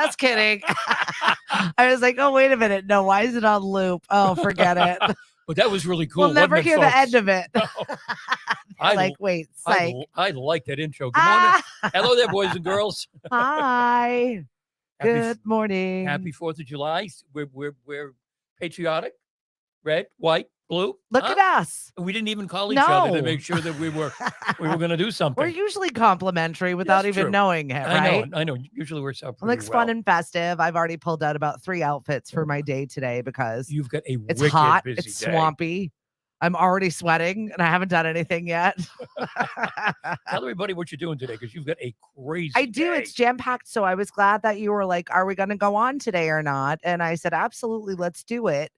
just kidding. I was like, oh, wait a minute. No, why is it on loop? Oh, forget it. But that was really cool. We'll never wasn't it, hear the folks? end of it. No. Like, wait, psych. I like that intro. Good morning. Hello there, boys and girls. Hi. Good morning. Happy 4th of July. We're patriotic. Red, white, blue. Look at us. We didn't even call each other to make sure that we were going to do something. We're usually complimentary without even knowing it, right? I know. Usually works out pretty Looks fun and festive. I've already pulled out about 3 outfits for my day today because you've got it's wicked hot, busy it's day. swampy. I'm already sweating and I haven't done anything yet. Tell everybody what you're doing today because you've got a crazy I do. day. It's jam-packed. So I was glad that you were like, are we going to go on today or not? And I said, absolutely, let's do it.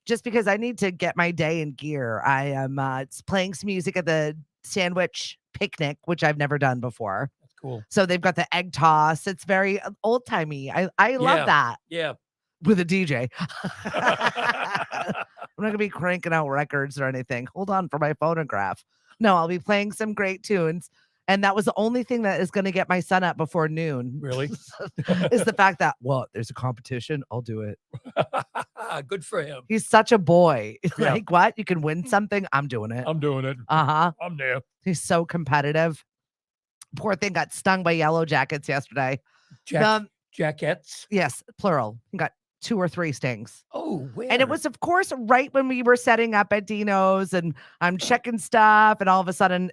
Just because I need to get my day in gear. I am playing some music at the sandwich picnic, which I've never done before. That's cool. So they've got the egg toss. It's very old-timey. I love that. Yeah. With a DJ. I'm not going to be cranking out records or anything. Hold on for my phonograph. No, I'll be playing some great tunes. And that was the only thing that is going to get my son up before noon. Really? Is the fact that, there's a competition. I'll do it. Good for him. He's such a boy. Yeah. Like, what? You can win something? I'm doing it. I'm doing it. Uh-huh. I'm there. He's so competitive. Poor thing got stung by yellow jackets yesterday. Jackets? Yes, plural. He got 2 or 3 stings. Oh, where? And it was, of course, right when we were setting up at Dino's and I'm checking stuff. And all of a sudden,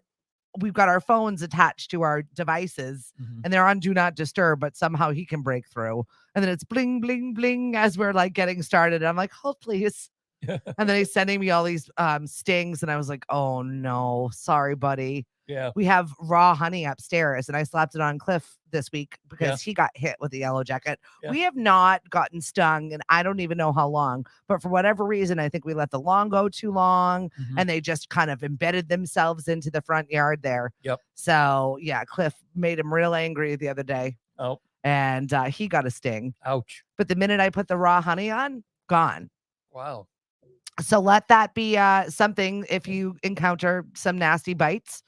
we've got our phones attached to our devices and they're on do not disturb, but somehow he can break through. And then it's bling, bling, bling as we're like getting started. And I'm like, hold please. And then he's sending me all these stings. And I was like, oh no, sorry, buddy. Yeah. We have raw honey upstairs and I slapped it on Cliff this week because he got hit with the yellow jacket. Yeah. We have not gotten stung and I don't even know how long, but for whatever reason, I think we let the lawn go too long and they just kind of embedded themselves into the front yard there. Yep. So yeah, Cliff made him real angry the other day. Oh. And he got a sting. Ouch. But the minute I put the raw honey on, gone. Wow. So let that be something if you encounter some nasty bites.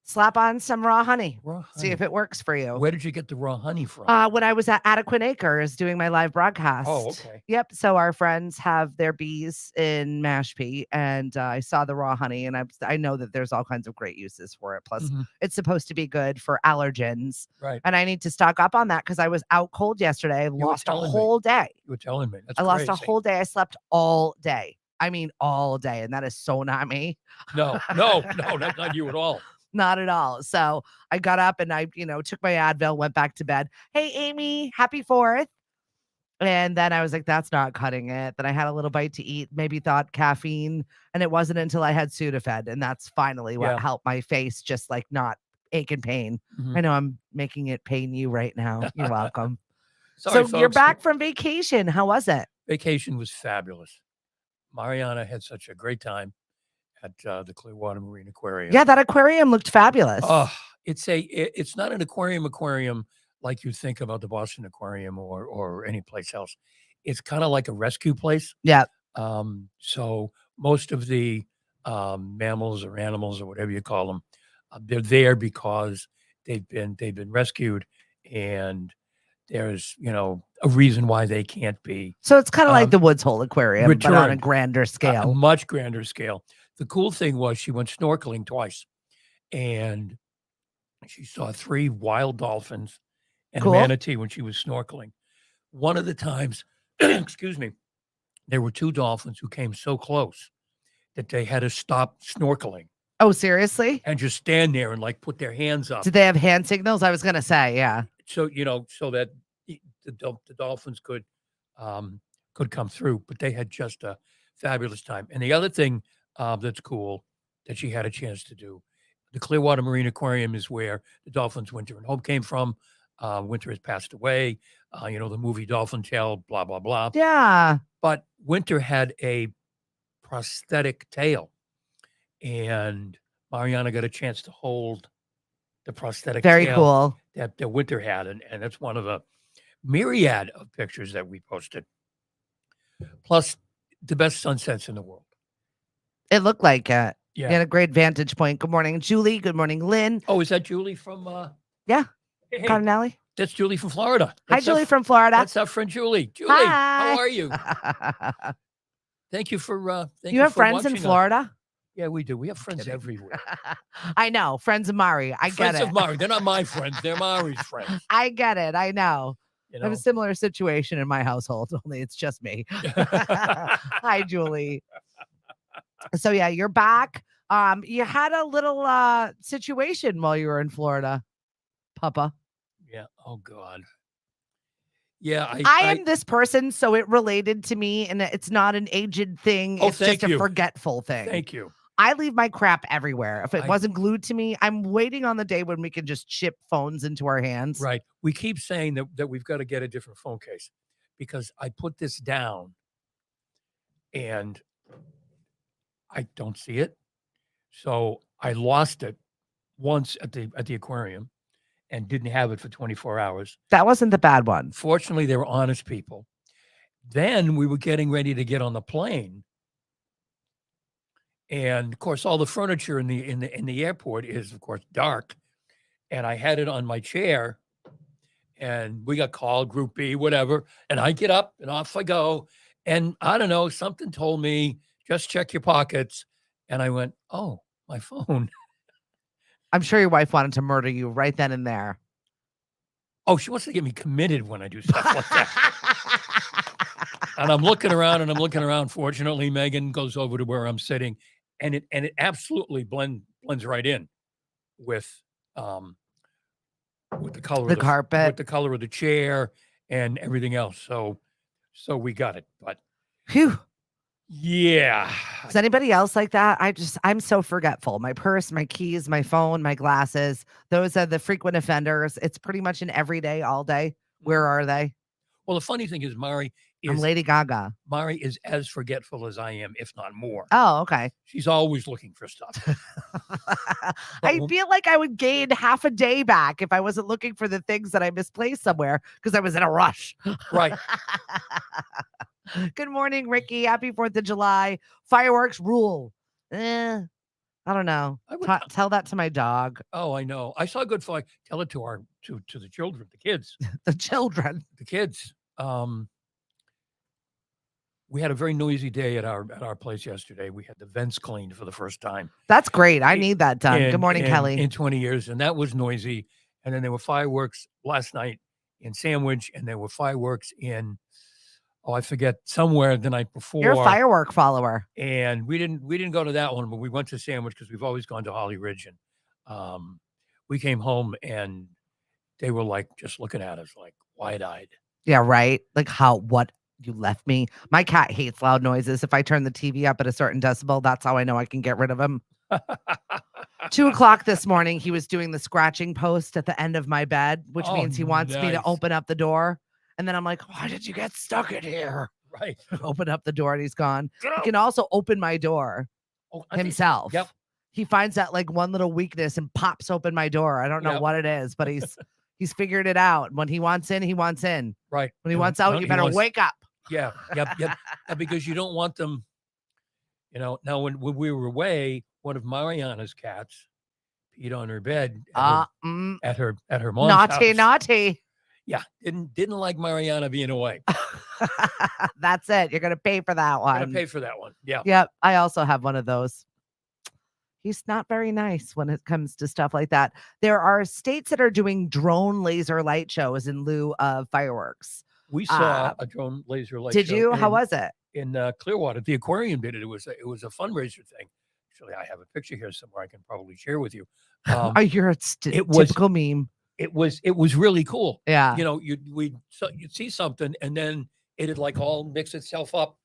Slap on some raw honey. See if it works for you. When did you get the raw honey from? When I was at Adequate Acres doing my live broadcast. Oh, okay. Yep. So our friends have their bees in Mashpee, and I saw the raw honey, and I know that there's all kinds of great uses for it. Plus, it's supposed to be good for allergens. Right. And I need to stock up on that because I was out cold yesterday. I lost a whole day. You were telling me. That's I lost crazy. a whole day. I slept all day. I mean, all day. And that is so not me. No, that's not you at all. Not at all. So I got up and I, took my Advil, went back to bed. Hey, Amy, happy 4th. And then I was like, that's not cutting it. Then I had a little bite to eat, maybe thought caffeine. And it wasn't until I had Sudafed. And that's finally what helped my face just like not ache and pain. I know I'm making it pain you right now. You're welcome. Sorry, so folks. You're back from vacation. How was it? Vacation was fabulous. Mariana had such a great time at the Clearwater Marine Aquarium. Yeah, that aquarium looked fabulous. Oh, it's not an aquarium like you think about the Boston Aquarium or any place else. It's kind of like a rescue place. Yeah. So most of the mammals or animals or whatever you call them, they're there because they've been rescued, and there's a reason why they can't be. So it's kind of like the Woods Hole Aquarium, but on a grander scale. A much grander scale. The cool thing was she went snorkeling twice, and she saw 3 wild dolphins and a manatee when she was snorkeling. One of the times, excuse me, there were 2 dolphins who came so close that they had to stop snorkeling. Oh, seriously? And just stand there and like put their hands up. Did they have hand signals? I was going to say, yeah. So, so that the dolphins could come through, but they had just a fabulous time. And the other thing that's cool that she had a chance to do, the Clearwater Marine Aquarium is where the dolphins Winter and Hope came from. Winter has passed away. The movie Dolphin Tale, blah, blah, blah. Yeah. But Winter had a prosthetic tail, and Mariana got a chance to hold the prosthetic Very tail cool that Winter had. And that's one of the myriad of pictures that we posted. Plus the best sunsets in the world. It looked like it. Yeah. You had a great vantage point. Good morning, Julie. Good morning, Lynn. Oh, is that Julie from yeah. Hey. Cottonelli? That's Julie from Florida. Hi, That's our Julie from Florida. That's our friend Julie. Julie, Hi. how are you? Thank you for you have for friends in watching us. Florida? Yeah, we do. We have friends kidding. everywhere. I know. Friends of Mari. I Friends get it. of Mari. They're not my friends. They're Mari's friends. I get it. I know. You I have know. a similar situation in my household, only it's just me. Hi, Julie. So yeah, you're back. You had a little situation while you were in Florida, Papa. Yeah. Oh God. Yeah, I am this person, so it related to me, and it's not an aged thing. Oh, It's just thank you. a forgetful thing. Thank you. I leave my crap everywhere. If it wasn't glued to me, I'm waiting on the day when we can just ship phones into our hands. Right. We keep saying that we've got to get a different phone case because I put this down and I don't see it. So I lost it once at the aquarium and didn't have it for 24 hours. That wasn't the bad one. Fortunately, they were honest people. Then we were getting ready to get on the plane. And of course, all the furniture in the airport is, of course, dark. And I had it on my chair, and we got called, Group B, whatever. And I get up and off I go. And I don't know, something told me, just check your pockets. And I went, oh, my phone. I'm sure your wife wanted to murder you right then and there. Oh, she wants to get me committed when I do stuff like that. And I'm looking around and I'm looking around. Fortunately, Megan goes over to where I'm sitting, and it absolutely blends right in with the color The carpet, with the color of the chair and everything else. So we got it. But phew. Yeah. Is anybody else like that? I'm so forgetful. My purse, my keys, my phone, my glasses. Those are the frequent offenders. It's pretty much an everyday, all day. Where are they? Well, the funny thing is, I'm Lady Gaga. Mari is as forgetful as I am, if not more. Oh, okay. She's always looking for stuff. I feel like I would gain half a day back if I wasn't looking for the things that I misplaced somewhere because I was in a rush. Right. Good morning, Ricky. Happy 4th of July. Fireworks rule. I don't know. Tell that to my dog. Oh, I know. I saw a good fire. Tell it to the children, the kids. The children. The kids. We had a very noisy day at our place yesterday. We had the vents cleaned for the first time. That's great. I need that done. Good morning, Kelly. In 20 years, and that was noisy. And then there were fireworks last night in Sandwich, and there were fireworks in, I forget, somewhere the night before. You're a firework follower. And we didn't go to that one, but we went to Sandwich because we've always gone to Holly Ridge. And we came home and they were like just looking at us like wide-eyed. Yeah, right. Like what you left me. My cat hates loud noises. If I turn the TV up at a certain decibel, that's how I know I can get rid of him. 2:00 this morning, he was doing the scratching post at the end of my bed, which means he wants me to open up the door. And then I'm like, why did you get stuck in here? Right. Open up the door and he's gone. He can also open my door himself. Yep. He finds that like one little weakness and pops open my door. I don't know what it is, but he's figured it out. When he wants in, he wants in. Right. When he wants out, you better wake up. Yeah. Yep. Because you don't want them, now when we were away, one of Mariana's cats peed on her bed at her mom's house. Naughty. Yeah, didn't like Mariana being away. That's it. You're gonna pay for that one. Gonna pay for that one. Yeah. Yep. I also have one of those. He's not very nice when it comes to stuff like that. There are states that are doing drone laser light shows in lieu of fireworks. We saw a drone laser light show. Did you? How was it? In Clearwater, the aquarium did it. It was a fundraiser thing. Actually, I have a picture here somewhere I can probably share with you. You're a typical meme. It was really cool. Yeah. You'd see something and then it'd like all mix itself up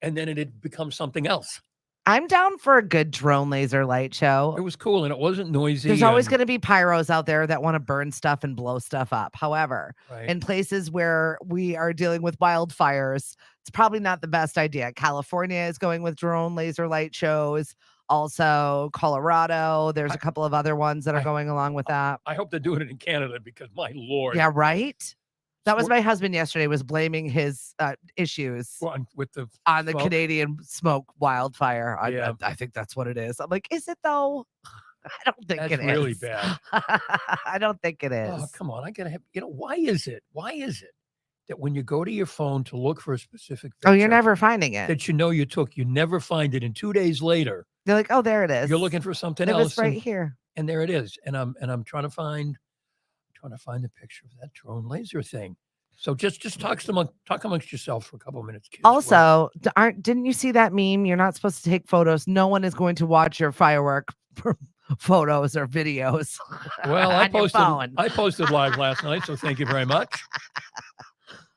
and then it'd become something else. I'm down for a good drone laser light show. It was cool and it wasn't noisy. There's always going to be pyros out there that want to burn stuff and blow stuff up. However, in places where we are dealing with wildfires, it's probably not the best idea. California is going with drone laser light shows. Also, Colorado. There's a couple of other ones that are going along with that. I hope they're doing it in Canada because my Lord. Yeah, right? That was my husband yesterday was blaming his issues on the Canadian smoke wildfire. I think that's what it is. I'm like, is it though? I don't think That's it is. really bad. I don't think it is. Oh, come on. I gotta have, why is it? Why is it that when you go to your phone to look for a specific Oh, you're picture never finding it. that you took, you never find it, and 2 days later You're like, oh, there it is. you're looking for something It was else, right here. and there it is. And I'm trying to find the picture of that drone laser thing. So just talk amongst yourself for a couple of minutes, kids. Also, didn't you see that meme? You're not supposed to take photos. No one is going to watch your firework photos or videos. Well, on your phone. I posted live last night, so thank you very much.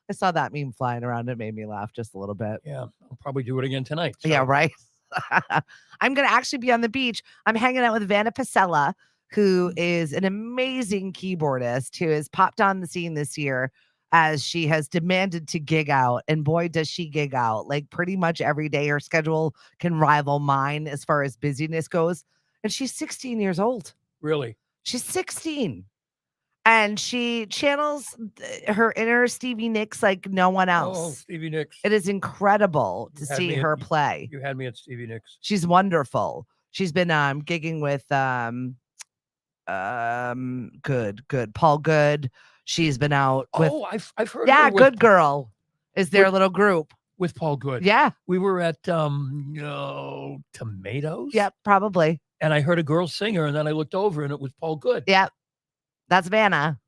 I saw that meme flying around. It made me laugh just a little bit. Yeah, I'll probably do it again tonight. So. Yeah, right. I'm going to actually be on the beach. I'm hanging out with Vanna Pasella, who is an amazing keyboardist who has popped on the scene this year as she has demanded to gig out. And boy, does she gig out. Like pretty much every day, her schedule can rival mine as far as busyness goes. And she's 16 years old. Really? She's 16. And she channels her inner Stevie Nicks like no one else. Oh, Stevie Nicks. It is incredible to see her play. You had me at Stevie Nicks. She's wonderful. She's been gigging with Paul Good. She's been out with I've heard. Yeah, Good Girl is their little group with Paul Good. Yeah. We were at Tomatoes. Yep, probably. And I heard a girl singer, and then I looked over and it was Paul Good. Yep. That's Vanna.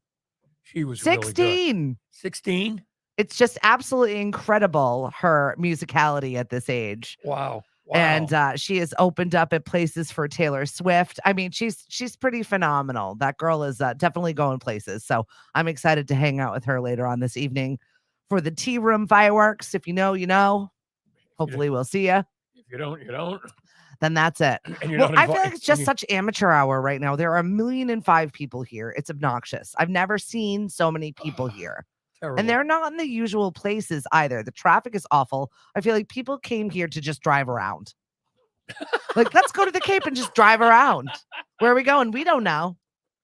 She was 16. Really good. 16. It's just absolutely incredible, her musicality at this age. Wow. And she has opened up at places for Taylor Swift. I mean, she's pretty phenomenal. That girl is definitely going places. So I'm excited to hang out with her later on this evening for the Tea Room fireworks. If you know, you know. Hopefully we'll see you. If you don't, you don't. Then that's it. Well, I feel like it's just such amateur hour right now. There are 1,000,005 people here. It's obnoxious. I've never seen so many people here. Terrible. And they're not in the usual places either. The traffic is awful. I feel like people came here to just drive around. Like, let's go to the Cape and just drive around. Where are we going? We don't know.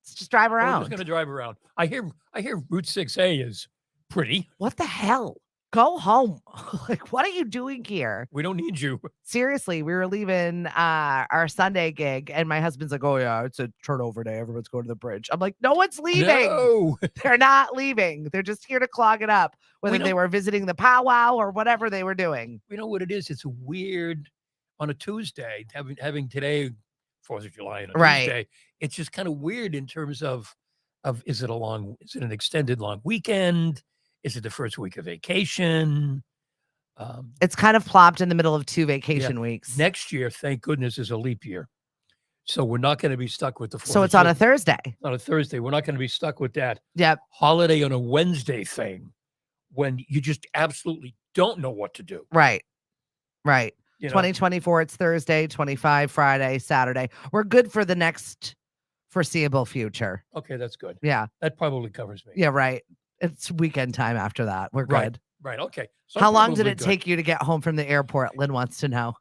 Let's just drive around. We're just going to drive around. I hear Route 6A is pretty. What the hell? Go home. Like, what are you doing here? We don't need you. Seriously, we were leaving our Sunday gig, and my husband's like, oh, yeah, it's a turnover day. Everyone's going to the bridge. I'm like, no one's leaving. No. They're not leaving. They're just here to clog it up, whether they were visiting the powwow or whatever they were doing. You know what it is? It's weird on a Tuesday, having today, 4th of July, on a Tuesday. It's just kind of weird in terms of is it an extended long weekend? Is it the first week of vacation? It's kind of plopped in the middle of 2 vacation weeks. Next year, thank goodness, is a leap year. So we're not going to be stuck with the 4th. So it's on a Thursday. On a Thursday. We're not going to be stuck with that holiday on a Wednesday thing when you just absolutely don't know what to do. Right. 2024, it's Thursday, 25, Friday, Saturday. We're good for the next foreseeable future. Okay, that's good. Yeah. That probably covers me. Yeah, right. It's weekend time after that. We're good. Right. Okay. So how long did it take you to get home from the airport? Lynn wants to know.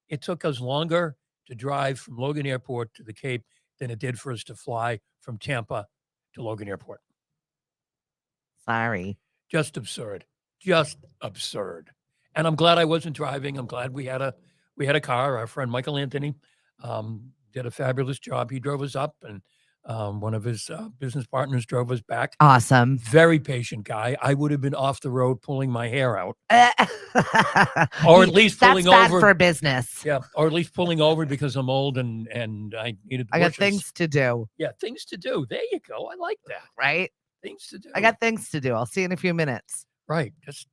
It took us longer to drive from Logan Airport to the Cape than it did for us to fly from Tampa to Logan Airport. Sorry. Just absurd. And I'm glad I wasn't driving. I'm glad we had a car. Our friend Michael Anthony did a fabulous job. He drove us up, and one of his business partners drove us back. Awesome. Very patient guy. I would have been off the road pulling my hair out. Or at least pulling over. That's bad for business. Yeah. Or at least pulling over because I'm old and I needed I got things to do. Yeah, things to do. There you go. I like that. Right? Things to do. I got things to do. I'll see you in a few minutes. Right. Just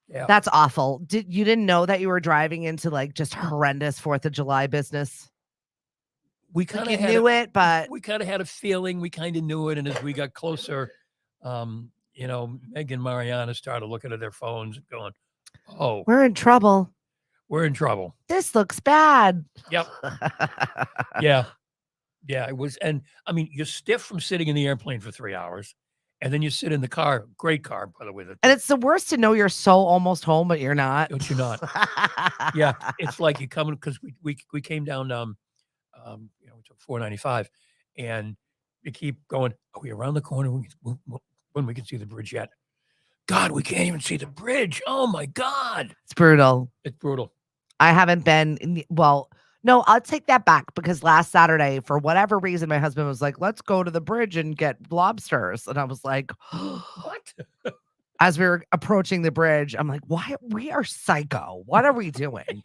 yeah. That's awful. You didn't know that you were driving into like just horrendous 4th of July business? We kind of knew it, but we kind of had a feeling. We kind of knew it, and as we got closer, Meg and Mariana started looking at their phones and going, "Oh, we're in trouble. We're in trouble. This looks bad." Yep. Yeah. It was, and I mean, you're stiff from sitting in the airplane for 3 hours, and then you sit in the car. Great car, by the way. And it's the worst to know you're so almost home, but you're not. But you're not. Yeah, it's like you come because we came down. We took 495, and you keep going. Are we around the corner when we can see the bridge yet? God, we can't even see the bridge. Oh my God, it's brutal. It's brutal. I haven't been. Well, No, I'll take that back because last Saturday, for whatever reason, my husband was like, let's go to the bridge and get lobsters. And I was like, What? as we were approaching the bridge, I'm like, why? We are psycho. What are we doing?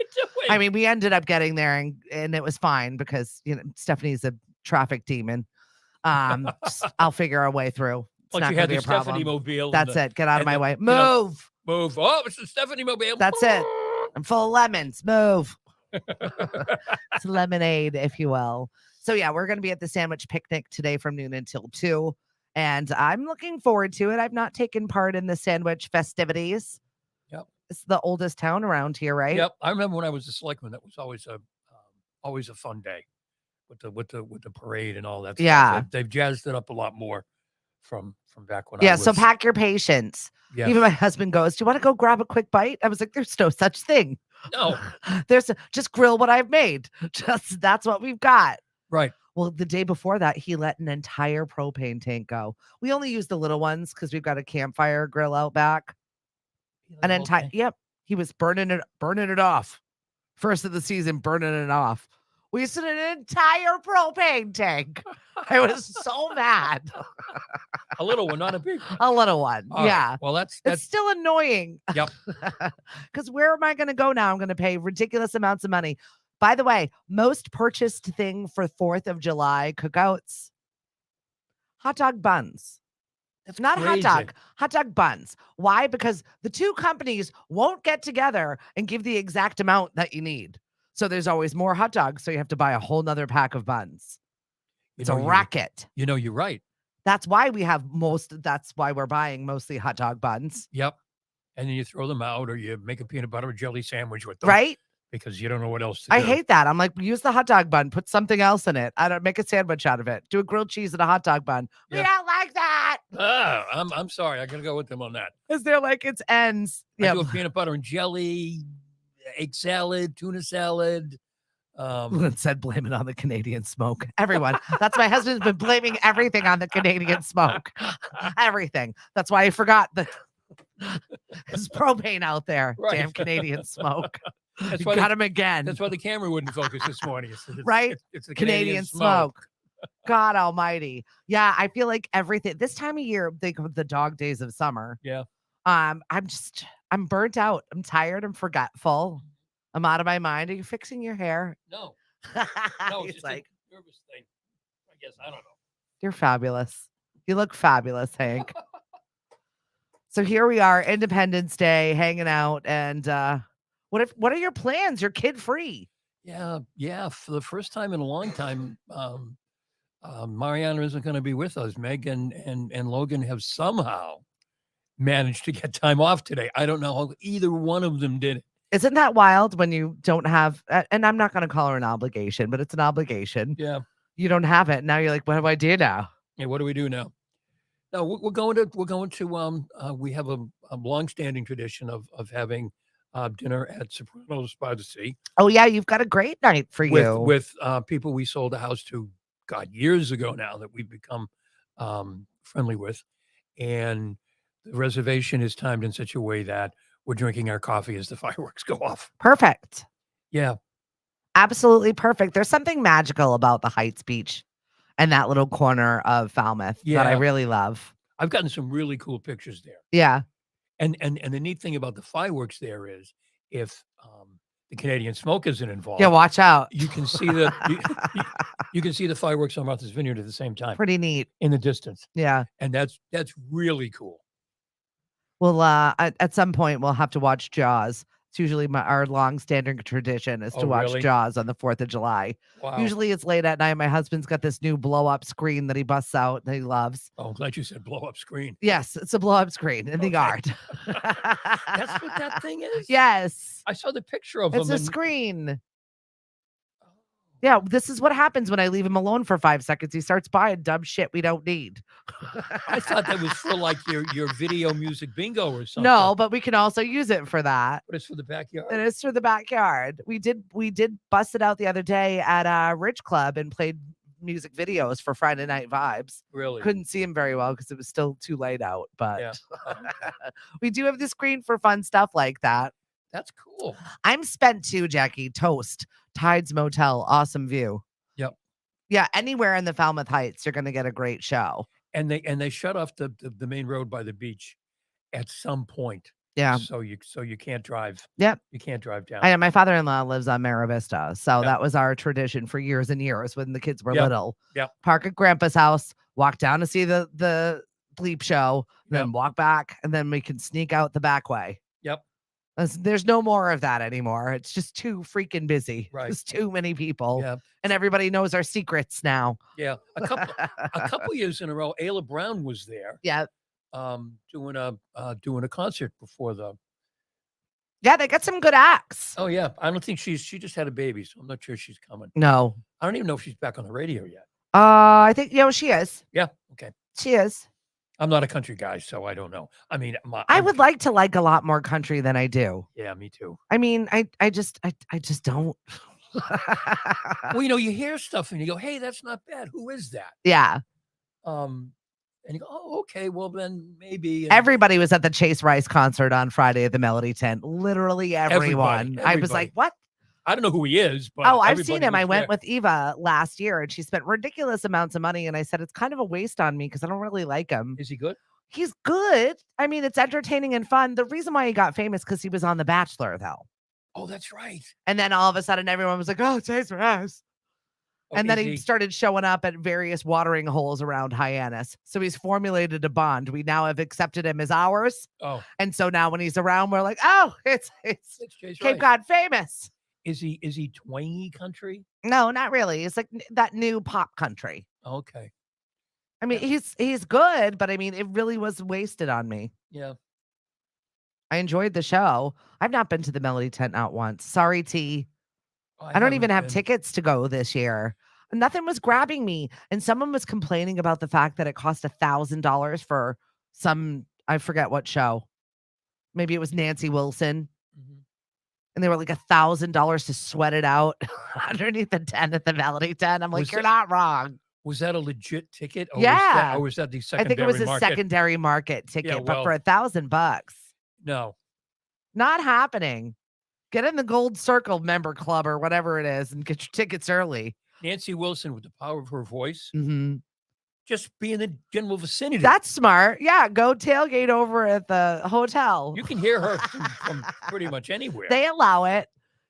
I mean, we ended up getting there and it was fine because, Stephanie's a traffic demon. I'll figure our way through. It's Once not you going had to be the a problem. Stephanie mobile. That's it. Get out of my way. you know, Move. move. Oh, it's the Stephanie mobile. That's it. I'm full of lemons. Move. It's lemonade, if you will. So yeah, we're going to be at the sandwich picnic today from noon until 2. And I'm looking forward to it. I've not taken part in the sandwich festivities. Yep. It's the oldest town around here, right? Yep. I remember when I was a selectman, that was always a fun day with the parade and all that stuff. Yeah. They've jazzed it up a lot more from back when I Yeah, was. so pack your patience. Yes. Even my husband goes, do you want to go grab a quick bite? I was like, there's no such thing. No. Just grill what I've made. That's what we've got. Right. Well, the day before that, he let an entire propane tank go. We only use the little ones because we've got a campfire grill out back. An entire, yep. He was burning it off. First of the season, burning it off. We used an entire propane tank. I was so mad. A little one, not a big one. A little one. All yeah. Right. Well, that's it's still annoying. Yep. Because where am I going to go now? I'm going to pay ridiculous amounts of money. By the way, most purchased thing for 4th of July cookouts, hot dog buns. That's not crazy. hot dog buns. Why? Because the two companies won't get together and give the exact amount that you need. So there's always more hot dogs. So you have to buy a whole nother pack of buns. It's a racket. You're right. That's why that's why we're buying mostly hot dog buns. Yep. And then you throw them out or you make a peanut butter or jelly sandwich with them. Right? Because you don't know what else to do. I hate that. I'm like, use the hot dog bun, put something else in it. I don't make a sandwich out of it. Do a grilled cheese and a hot dog bun. Yeah. We don't like that. I'm sorry. I gotta go with them on that. Is there like its ends? Yeah. Do a peanut butter and jelly, egg salad, tuna salad. Lynn said blame it on the Canadian smoke. Everyone. That's my husband's been blaming everything on the Canadian smoke. Everything. That's why I forgot his propane out there. Right. Damn Canadian smoke. That's why got him again. That's why the camera wouldn't focus this morning. Right? It's the Canadian smoke. God almighty. Yeah, I feel like everything this time of year, think of the dog days of summer. Yeah. I'm burnt out. I'm tired. I'm forgetful. I'm out of my mind. Are you fixing your hair? No. No, it's like a nervous thing. I guess. I don't know. You're fabulous. You look fabulous, Hank. So here we are, Independence Day, hanging out. And what are your plans? You're kid free. Yeah. For the first time in a long time, Mariana isn't going to be with us. Meg and Logan have somehow managed to get time off today. I don't know how either one of them did it. Isn't that wild when you don't have, and I'm not going to call her an obligation, but it's an obligation. Yeah. You don't have it. Now you're like, what do I do now? Yeah. What do we do now? No, we're going to, we have a longstanding tradition of having dinner at Sopranos by the Sea. Oh yeah. You've got a great night for you. With people we sold a house to, God, years ago now that we've become friendly with. And the reservation is timed in such a way that we're drinking our coffee as the fireworks go off. Perfect. Yeah. Absolutely perfect. There's something magical about the Heights Beach and that little corner of Falmouth that I really love. I've gotten some really cool pictures there. Yeah. And the neat thing about the fireworks there is if the Canadian smoke isn't involved. Yeah, watch out. You can see you can see the fireworks on Martha's Vineyard at the same time. Pretty neat. In the distance. Yeah. And that's really cool. Well, at some point we'll have to watch Jaws. It's usually our long-standing tradition is to watch Jaws on the 4th of July. Wow. Usually it's late at night. My husband's got this new blow-up screen that he busts out that he loves. Oh, I'm glad you said blow-up screen. Yes, it's a blow-up screen in the yard. That's what that thing is? Yes. I saw the picture of it's him. It's a screen. Yeah, this is what happens when I leave him alone for 5 seconds. He starts buying dumb shit we don't need. I thought that was for like your video music bingo or something. No, but we can also use it for that. But it's for the backyard. It is for the backyard. We did bust it out the other day at Rich Club and played music videos for Friday Night Vibes. Really? Couldn't see him very well because it was still too late out. But yeah. we do have the screen for fun stuff like that. That's cool. I'm spent too, Jackie. Toast, Tides Motel, awesome view. Yep. Yeah, anywhere in the Falmouth Heights, you're going to get a great show. And they shut off the main road by the beach at some point. Yeah. So you can't drive. Yep. You can't drive down. I know my father-in-law lives on Mara Vista, so Yep. that was our tradition for years and years when the kids were Yep. little. Yep. Park at Grandpa's house, walk down to see the bleep show, then Yep. walk back, and then we can sneak out the back way. Yep. There's no more of that anymore. It's just too freaking busy. Right. There's too many people. Yeah. And everybody knows our secrets now. Yeah. A couple years in a row, Ayla Brown was there. Yeah. Doing a concert before the. Yeah, they got some good acts. Oh yeah, I don't think she just had a baby, so I'm not sure she's coming. No. I don't even know if she's back on the radio yet. I think she is. Yeah. Okay. She is. I'm not a country guy, so I don't know. I mean, I would like to like a lot more country than I do. Yeah, me too. I mean, I just don't. Well, you hear stuff and you go, "Hey, that's not bad. Who is that?" Yeah. And you go, "Oh, okay. Well, then maybe." And Everybody was at the Chase Rice concert on Friday at the Melody Tent. Literally everyone. I was like, what? I don't know who he is, but I've seen him. was I went there. with Eva last year and she spent ridiculous amounts of money. And I said, it's kind of a waste on me because I don't really like him. Is he good? He's good. I mean, it's entertaining and fun. The reason why he got famous because he was on The Bachelor, though. Oh, that's right. And then all of a sudden, everyone was like, "Oh, Chase Rice." Oh, And then is he started showing up at various watering holes around Hyannis. So he's formulated a bond. We now have accepted him as ours. Oh, And so now when he's around, we're like, oh, it's it's Chase Cape Rice. Cod famous. Is he twangy country? No, not really. It's like that new pop country. Okay. I mean, he's good, but I mean, it really was wasted on me. Yeah. I enjoyed the show. I've not been to the Melody Tent out once. Sorry, T. I don't even have tickets to go this year. Nothing was grabbing me. And someone was complaining about the fact that it cost $1,000 for some, I forget what show. Maybe it was Nancy Wilson. Mhm. And they were like $1,000 to sweat it out underneath the tent at the Melody Tent. I'm like, Was you're that- not wrong. Was that a legit ticket? Yeah. Or was that the I secondary think it was a market? secondary market ticket, Yeah, but for well- $1,000. No. Not happening. Get in the Gold Circle member club or whatever it is and get your tickets early. Nancy Wilson, with the power of her voice, Mm-hmm. just be in the general vicinity. That's smart. Yeah, go tailgate over at the hotel. You can hear her from pretty much anywhere. They allow it.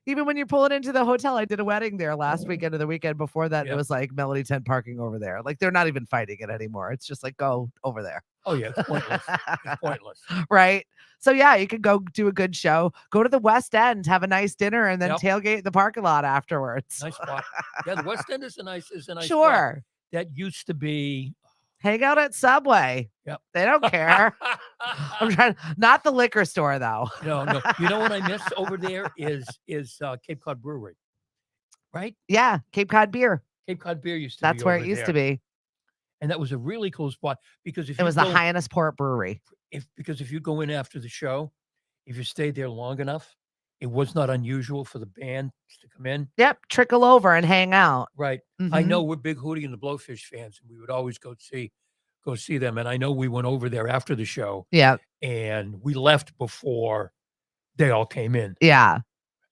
Even when you're pulling into the hotel, I did a wedding there last weekend or the weekend before that. Yep. It was like Melody Tent parking over there. Like they're not even fighting it anymore. It's just like, go over there. Oh yeah, it's pointless. It's pointless. Right. So yeah, you could go do a good show, go to the West End, have a nice dinner, and then Yep. tailgate the parking lot afterwards. Nice spot. Yeah, the West End is a nice spot. Sure. That used to be. Hang out at Subway. Yep. They don't care. I'm trying, not the liquor store though. No. You know what I miss over there is Cape Cod Brewery, right? Yeah, Cape Cod beer. Cape Cod beer used to. That's be where over it used there. to be. And that was a really cool spot because if It was the Hyannis Port Brewery. if you go in after the show, if you stayed there long enough, it was not unusual for the band to come in. Yep, trickle over and hang out. Right. I Mhm. know we're big Hootie and the Blowfish fans, and we would always go see them. And I know we went over there after the show, Yeah, and we left before they all came in yeah.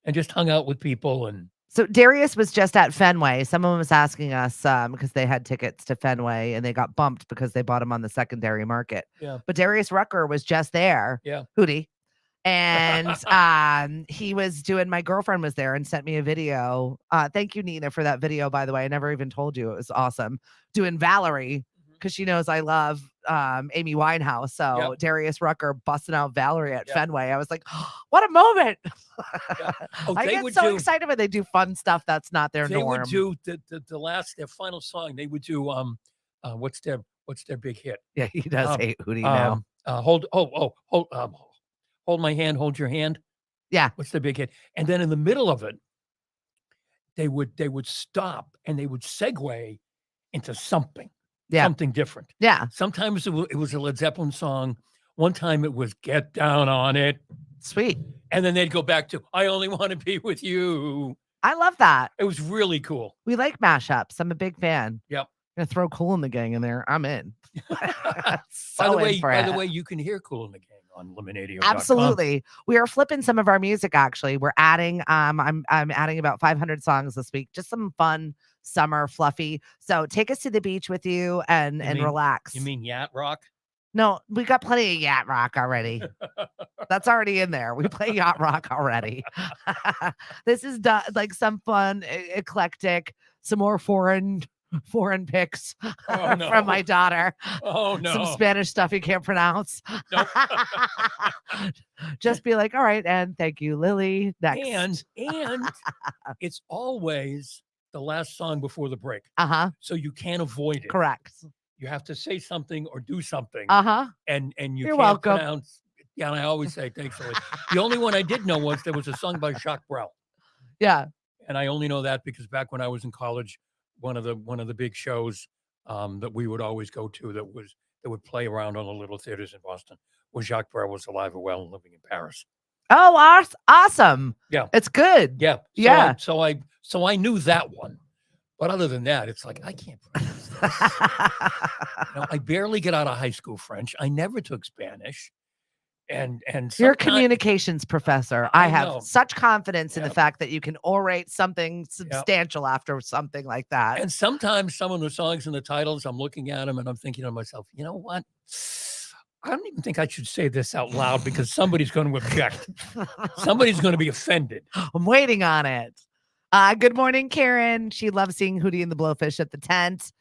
and just hung out with people. And So Darius was just at Fenway. Someone was asking us because they had tickets to Fenway and they got bumped because they bought them on the secondary market. Yeah. But Darius Rucker was just there. Yeah. Hootie. And he was doing, my girlfriend was there and sent me a video. Thank you, Nina, for that video, by the way. I never even told you. It was awesome. Doing Valerie, because she knows I love Amy Winehouse. So Yep. Darius Rucker busting out Valerie at Yep. Fenway. I was like, what a moment. Yeah. Oh, I they get would so do- excited when they do fun stuff that's not their they norm. would do their final song. They would do what's their big hit? Yeah, he does Um, hate Hootie now. Hold my hand, hold your hand. Yeah. What's the big hit? And then in the middle of it, they would stop and they would segue into something different. Yeah, Sometimes it was a Led Zeppelin song. One time it was Get Down on It. sweet. And then they'd go back to I Only Want to Be With You. I love that. It was really cool. We like mashups. I'm a big fan. Yep. Gonna throw Cool in the Gang in there. I'm in. By So the in way, for by it. the way, you can hear Cool in the Gang on lemonadio.com. Absolutely. We are flipping some of our music actually. We're adding I'm adding about 500 songs this week. Just some fun summer fluffy. So take us to the beach with you and relax. You mean yacht rock? No, we got plenty of yacht rock already. That's already in there. We play yacht rock already. This is like some fun, eclectic, some more foreign picks from my daughter. Oh no. Some Spanish stuff you can't pronounce. Nope. Just be like, all right, and thank you, Lily. Next. And it's always the last song before the break. So you can't avoid it. Correct. You have to say something or do something. And you You're can't welcome. pronounce. Yeah, and I always say thanks. The only one I did know was there was a song by Jacques Brel. Yeah. And I only know that because back when I was in college, one of the big shows that we would always go to that would play around on the little theaters in Boston was Jacques Brel was alive and well and living in Paris. Oh, awesome. Yeah. It's good. Yeah. So I knew that one. But other than that, it's like, I can't pronounce this. I barely get out of high school French. I never took Spanish. And you're a communications professor. I have know. Such confidence in the fact that you can orate something substantial after something like that. And sometimes some of the songs and the titles, I'm looking at them and I'm thinking to myself, you know what? I don't even think I should say this out loud because somebody's going to object. Somebody's going to be offended. I'm waiting on it. Good morning, Karen. She loves seeing Hootie and the Blowfish at the tent.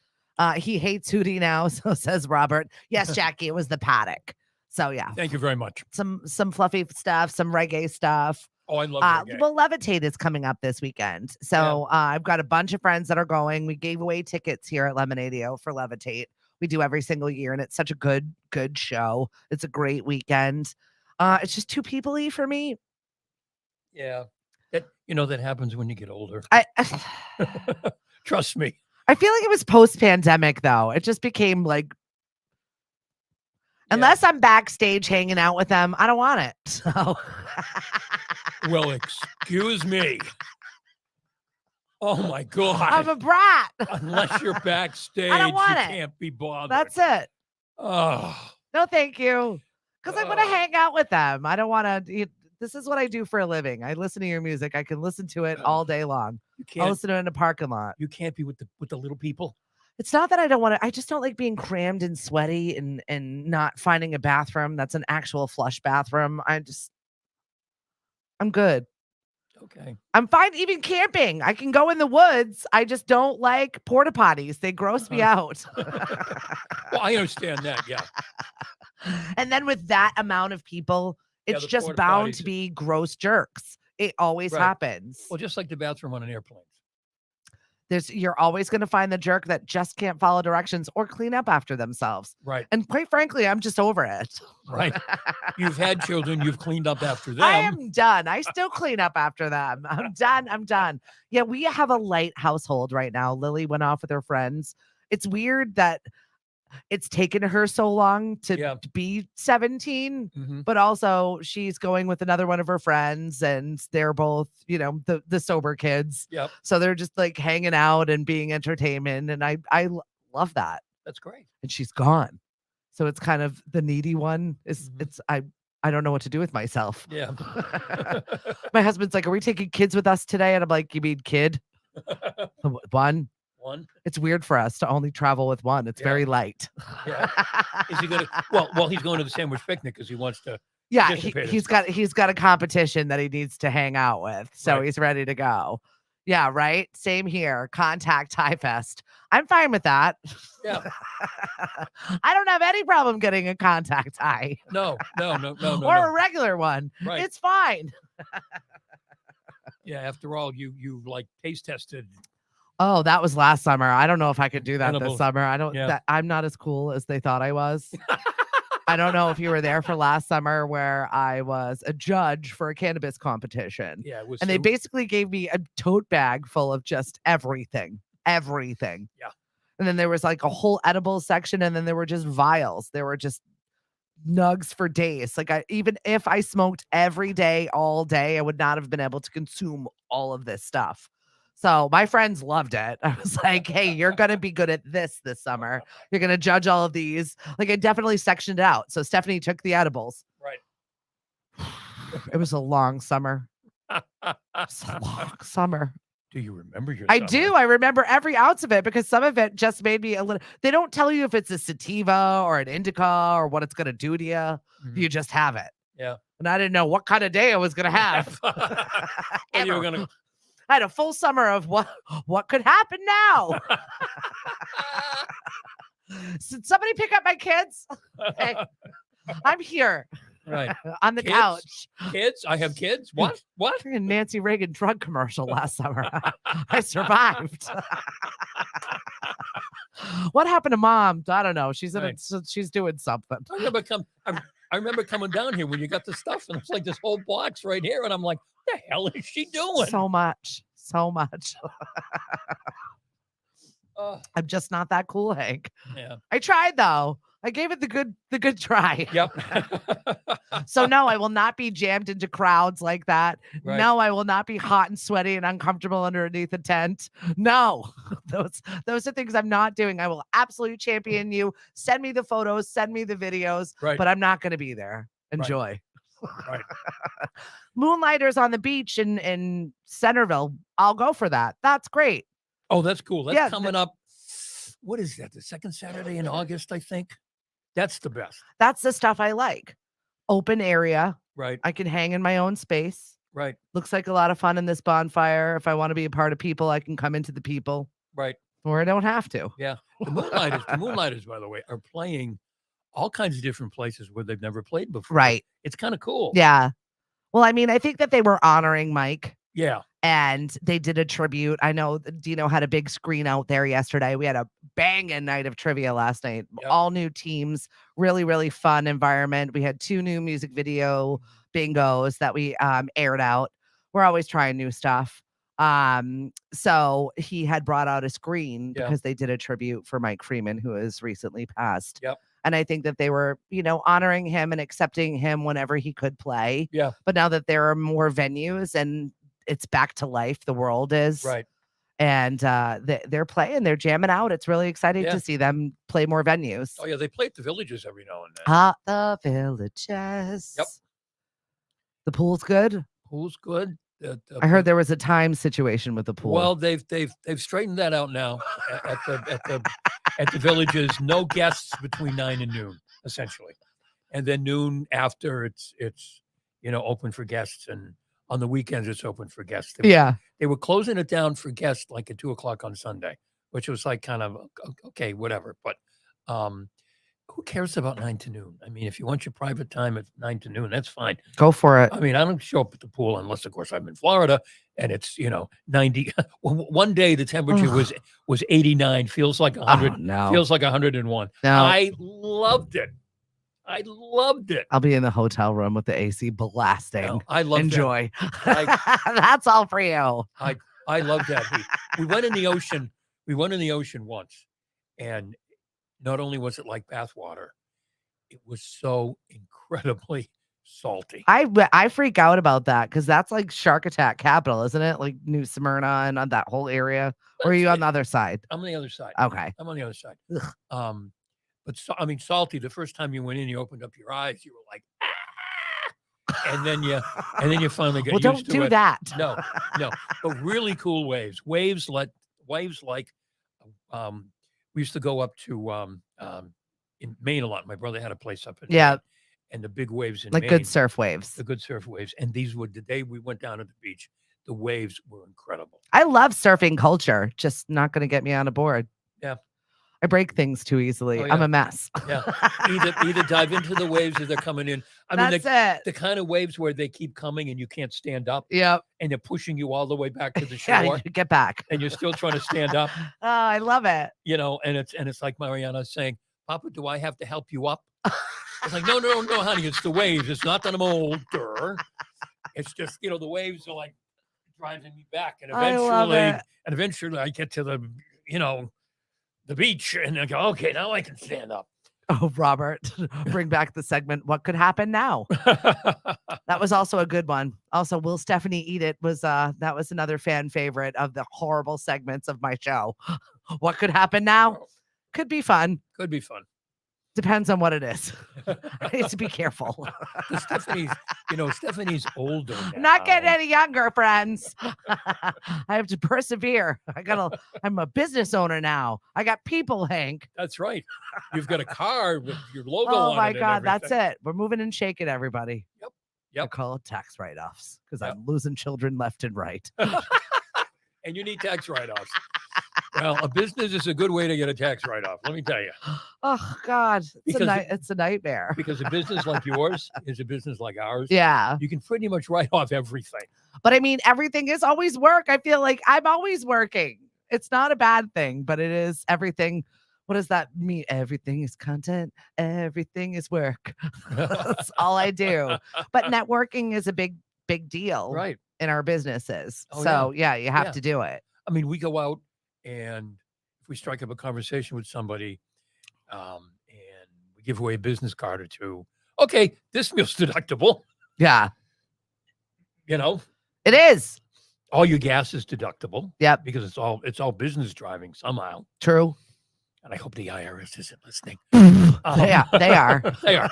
He hates Hootie now, so says Robert. Yes, Jackie, it was the paddock. So yeah. Thank you very much. Some fluffy stuff, some reggae stuff. Oh, I love reggae. Well, Levitate is coming up this weekend. So I've got a bunch of friends that are going. We gave away tickets here at Lemonadio for Levitate. We do every single year, and it's such a good show. It's a great weekend. It's just too people-y for me. Yeah. That happens when you get older. Trust me. I feel like it was post-pandemic, though. It just became like, unless I'm backstage hanging out with them, I don't want it. So, well, excuse me. Oh my God. I'm a brat. Unless you're backstage, I don't want you it. can't be bothered. That's it. Oh. No, thank you. Because I want to hang out with them. I don't want to. This is what I do for a living. I listen to your music. I can listen to it all day long. I'll listen to it in a parking lot. You can't be with the little people. It's not that I don't want to. I just don't like being crammed and sweaty and not finding a bathroom that's an actual flush bathroom. I'm good. Okay. I'm fine even camping. I can go in the woods. I just don't like porta potties. They gross me out. Well, I understand that. Yeah. And then with that amount of people, it's just bound to be gross jerks. It always happens. Well, just like the bathroom on an airplane. You're always going to find the jerk that just can't follow directions or clean up after themselves. Right. And quite frankly, I'm just over it. Right. You've had children. You've cleaned up after them. I am done. I still clean up after them. I'm done. Yeah, we have a light household right now. Lily went off with her friends. It's weird that it's taken her so long to be 17, but also she's going with another one of her friends and they're both, the sober kids. Yep. So they're just like hanging out and being entertainment. And I love that. That's great. And she's gone. So it's kind of the needy one I don't know what to do with myself. Yeah. My husband's like, are we taking kids with us today? And I'm like, you mean kid? One. It's weird for us to only travel with one. It's very light. Yeah. Is he going to? Well, he's going to the sandwich picnic because he wants to. Yeah, he's got a competition that he needs to hang out with, so he's ready to go. Yeah, right. Same here. Contact Tie Fest. I'm fine with that. Yeah. I don't have any problem getting a contact tie. No. Or a regular one. Right. It's fine. Yeah. After all, you like taste tested. Oh, that was last summer. I don't know if I could do that Edible. this summer. I'm not as cool as they thought I was. I don't know if you were there for last summer where I was a judge for a cannabis competition. Yeah, it was. And they basically gave me a tote bag full of just everything. Yeah. And then there was like a whole edible section, and then there were just vials. There were just nugs for days. Like even if I smoked every day, all day, I would not have been able to consume all of this stuff. So my friends loved it. I was like, hey, you're going to be good at this summer. You're going to judge all of these. Like I definitely sectioned it out. So Stephanie took the edibles. Right. It was a long summer. It's a long summer. Do you remember your I summer? do. I remember every ounce of it because some of it just made me a little. They don't tell you if it's a sativa or an indica or what it's going to do to you. Mhm. You just have it. Yeah. And I didn't know what kind of day I was going to have. Well, you were Ever. gonna. I had a full summer of what could happen now. Did somebody pick up my kids? Hey, I'm here Right. on the Kids? couch. Kids? I have kids? What? What? In Nancy Reagan drug commercial last summer. I survived. What happened to mom? I don't know. She's in Right. she's doing something. I remember coming down here when you got the stuff, and it's like this whole box right here, and I'm like, what the hell is she doing? So much. Oh, I'm just not that cool, Hank. yeah. I tried though. I gave it the good try. Yep. So no, I will not be jammed into crowds like that. Right. No, I will not be hot and sweaty and uncomfortable underneath a tent. No, those are things I'm not doing. I will absolutely champion you. Send me the photos, send me the videos, Right. but I'm not going to be there. Enjoy. Right. Moonlighters on the beach in Centerville. I'll go for that. That's great. Oh, that's cool. That's Yeah, coming up. What is that? The second Saturday in August, I think. That's the best. That's the stuff I like. Open area. Right. I can hang in my own space. Right. Looks like a lot of fun in this bonfire. If I want to be a part of people, I can come into the people. Right. Or I don't have to. Yeah. The Moonlighters, by the way, are playing all kinds of different places where they've never played before. Right. It's kind of cool. Yeah. Well, I mean, I think that they were honoring Mike. Yeah. And they did a tribute. I know Dino had a big screen out there yesterday. We had a banging night of trivia last night. Yep. All new teams, really, really fun environment. We had 2 new music video bingos that we aired out. We're always trying new stuff. So he had brought out a screen Yeah. because they did a tribute for Mike Freeman, who has recently passed. Yep. And I think that they were, honoring him and accepting him whenever he could play. Yeah. But now that there are more venues and it's back to life, the world is. Right. And they're playing, they're jamming out. It's really exciting Yeah. to see them play more venues. Oh, yeah. They play at the Villages every now and then. At the Villages. Yep. The pool's good. Pool's good. I heard there was a time situation with the pool. Well, they've straightened that out now at the Villages. No guests between 9 and noon, essentially, and then noon after it's open for guests, and on the weekends it's open for guests. They were closing it down for guests like at 2:00 on Sunday, which was like kind of okay, whatever. But who cares about 9 to noon? I mean, if you want your private time at 9 to noon, that's fine. Go for it. I mean, I don't show up at the pool unless, of course, I'm in Florida and it's 90. One day the temperature was 89. Feels like 100. Oh, no. Feels like 101. No. I loved it. I'll be in the hotel room with the AC blasting. No, I love Enjoy. That's all for you. I love that. We went in the ocean. We went in the ocean once, and not only was it like bathwater, it was so incredibly salty. I freak out about that because that's like shark attack capital, isn't it? Like New Smyrna and on that whole area. Or are you on the other side? I'm on the other side. Okay. I'm on the other side. Ugh. But salty. The first time you went in, you opened up your eyes. You were like, ah! and then you finally get Well, used to don't do it. that. No. But really cool waves. Waves like we used to go up to in Maine a lot. My brother had a place up in Maine, and the big waves in like Maine, good surf waves. the good surf waves. And these were the day we went down to the beach. The waves were incredible. I love surfing culture, just not going to get me on a board. Yeah. I break things too easily. Oh, yeah. I'm a mess. Yeah. Either dive into the waves as they're coming in. I mean, That's it. the kind of waves where they keep coming and you can't stand up. Yep. And they're pushing you all the way back to the shore. Yeah, you get back. And you're still trying to stand up. Oh, I love it. And it's like Mariana saying, Papa, do I have to help you up? It's like, no, honey, it's the waves. It's not that I'm older. It's just, the waves are like driving me back. And eventually I get to the, the beach and I go, okay, now I can stand up. Oh, Robert, bring back the segment. What could happen now? That was also a good one. Also, Will Stephanie Eat It was that was another fan favorite of the horrible segments of my show. What could happen now? Could be fun. Could be fun. Depends on what it is. I need to be careful. Stephanie's older now. Not getting any younger, friends. I have to persevere. I'm a business owner now. I got people, Hank. That's right. You've got a car with your logo on it. Oh my and God, that's everything. it. We're moving and shaking, everybody. Yep. I call it tax write-offs because Yep. I'm losing children left and right. And you need tax write-offs. Well, a business is a good way to get a tax write-off. Let me tell you. Oh God, it's a nightmare. Because a business like yours is a business like ours. Yeah. You can pretty much write off everything. But I mean, everything is always work. I feel like I'm always working. It's not a bad thing, but it is everything. What does that mean? Everything is content. Everything is work. That's all I do. But networking is a big deal, Right. in our businesses. Oh, so yeah, you have Yeah. to do it. I mean, we go out and if we strike up a conversation with somebody and we give away a business card or two, okay, this meal's deductible. Yeah, It it is. all your gas is deductible. Yep. Because it's all business driving somehow. True. And I hope the IRS isn't listening. They are. They are.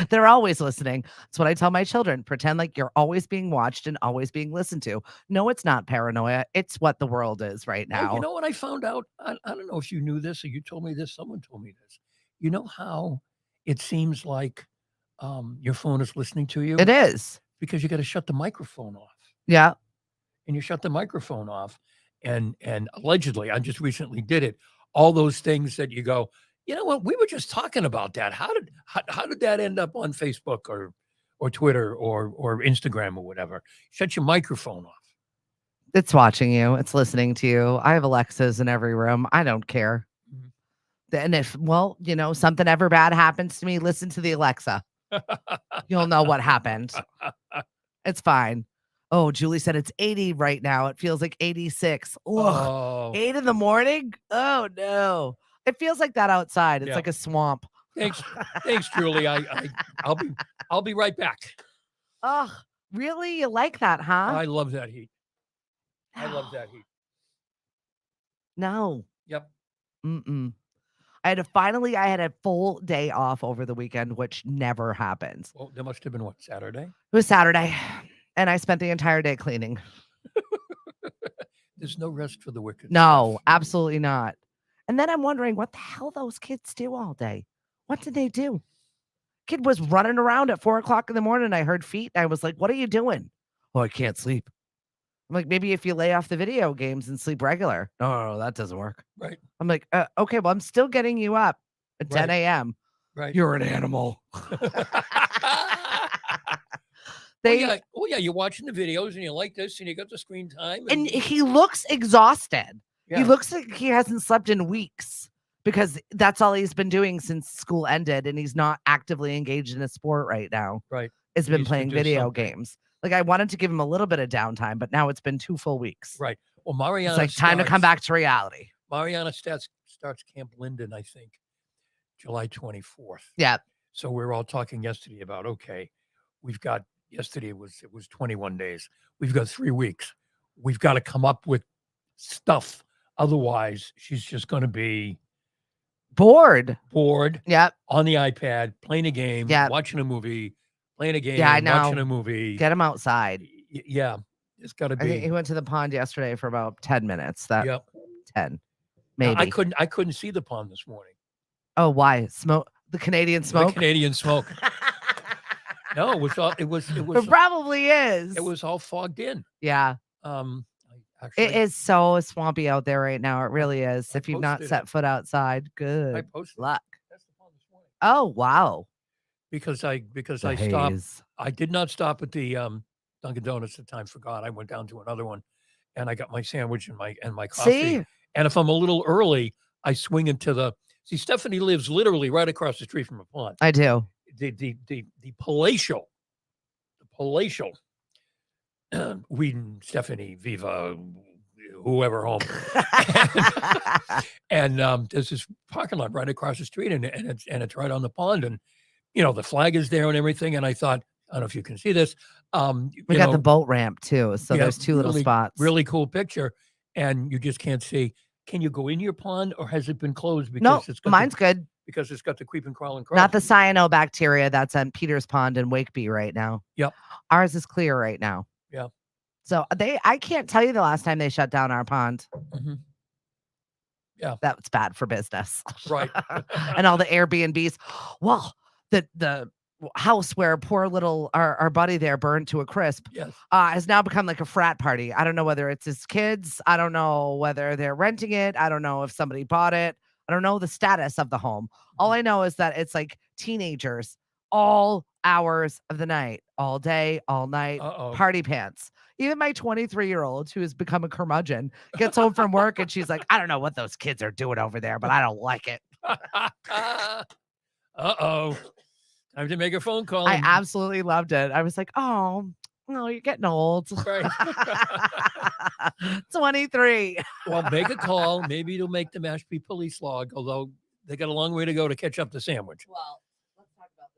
They're always listening. That's what I tell my children. Pretend like you're always being watched and always being listened to. No, it's not paranoia. It's what the world is right now. Oh, you know what I found out? I don't know if you knew this or you told me this. Someone told me this. You know how it seems like your phone is listening to you? It is. Because you got to shut the microphone off. Yeah. And you shut the microphone off. And allegedly, I just recently did it. All those things that you go, you know what? We were just talking about that. How did that end up on Facebook or Twitter or Instagram or whatever? Shut your microphone off. It's watching you. It's listening to you. I have Alexas in every room. I don't care. And if, something ever bad happens to me, listen to the Alexa. You'll know what happened. It's fine. Oh, Julie said it's 80 right now. It feels like 86. Ugh. Oh, 8 in the morning? Oh no. It feels like that outside. It's Yeah. like a swamp. thanks, Julie. I'll be right back. Oh, really? You like that, huh? I love that heat. I love that heat. No. Yep. Mm-mm. I had a full day off over the weekend, which never happens. Well, there must have been what, Saturday? It was Saturday, and I spent the entire day cleaning. There's no rest for the wicked. No, stuff. absolutely not. And then I'm wondering what the hell those kids do all day. What did they do? Kid was running around at 4:00 in the morning. I heard feet. I was like, what are you doing? Oh, I can't sleep. I'm like, maybe if you lay off the video games and sleep regular. No, that doesn't work. Right. I'm like, okay, well, I'm still getting you up at 10 Right. a.m. Right. You're an animal. Yeah, you're watching the videos and you like this and you got the screen time. And he looks exhausted. Yeah. He looks like he hasn't slept in weeks because that's all he's been doing since school ended, and he's not actively engaged in a sport right now. Right. It's been needs to playing do video something. games. Like, I wanted to give him a little bit of downtime, but now it's been 2 full weeks. Right. Well, Mariana It's like time to come back to reality. Mariana starts Camp Linden, I think, July 24th. Yeah. So we were all talking yesterday about, okay, yesterday it was 21 days. We've got 3 weeks. We've got to come up with stuff. Otherwise, she's just going to be Bored. Yep. on the iPad, playing a game, Yep. watching a movie, playing a game, Yeah, I know. watching a movie. Get him outside. Yeah, it's got to I think he be. went to the pond yesterday for about 10 minutes. Yep. 10, Now, maybe. I couldn't see the pond this morning. Oh, why? Smoke? The Canadian smoke? The Canadian smoke. No, it was It probably is. it was all fogged in. Yeah. Actually, It is so swampy out there right now. It really is. I If you've not posted set it. foot outside, I good posted luck. that's the pond this morning. Oh, wow. Because I The stopped. haze. I did not stop at the Dunkin' Donuts at the time. Forgot. I went down to another one, and I got my sandwich and my coffee. See? And if I'm a little early, I swing into the. See, Stephanie lives literally right across the street from a pond. I do. The palatial, Whedon, Stephanie, Viva, whoever home, and there's this parking lot right across the street, and it's right on the pond, and the flag is there and everything. And I thought, I don't know if you can see this. We got the boat ramp too. So yeah, there's 2 little really- spots. really cool picture, and you just can't see. Can you go in your pond, or has it been closed? No, Because it's got mine's good. because it's got the creep and crawl and crawl. Not the cyanobacteria that's on Peters Pond in Wakeby right now. Yep. Ours is clear right now. Yeah. So I can't tell you the last time they shut down our pond. Mm-hmm. Yeah. That's bad for business. Right. And all the Airbnbs. Well, the house where poor little our buddy there burned to a crisp Yes. has now become like a frat party. I don't know whether it's his kids. I don't know whether they're renting it. I don't know if somebody bought it. I don't know the status of the home. All I know is that it's like teenagers all hours of the night, all day, all night, party pants. Even my 23-year-old, who has become a curmudgeon, gets home from work and she's like, I don't know what those kids are doing over there, but I don't like it. Uh-oh. Time to make a phone call. I absolutely loved it. I was like, oh, you're getting old. Right. 23. Well, make a call. Maybe it'll make the Mashpee police log, although they got a long way to go to catch up the sandwich. Well, let's talk about